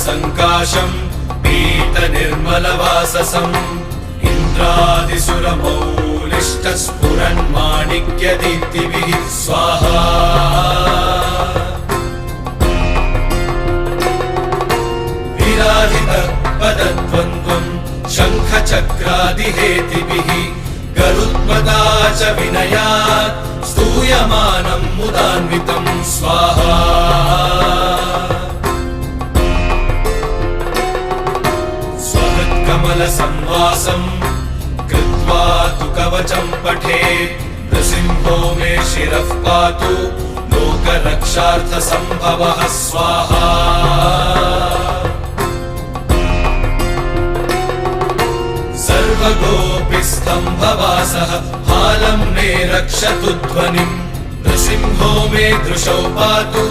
सङ्काशम् पीतनिर्मलवाससम् इन्द्रादिसुरमौलिष्टस्फुरन्माणिक्यदीप्तिभिः स्वाहा विराजितपदद्वन्द्वम् शङ्खचक्रादिहेतिभिः गरुत्मदा च विनयात् स्तूयमानम् मुदान्वितम् स्वाहा स्वहृत्कमलसंवासम् कृत्वा तु कवचम् पठेत् नृसिंहो मे शिरः पातु लोकरक्षार्थसम्भवः स्वाहा सर्वगोपिस्तम्भवासः हालं मे रक्षतु ध्वनिम् नृसिंहो मे दृशौ पातु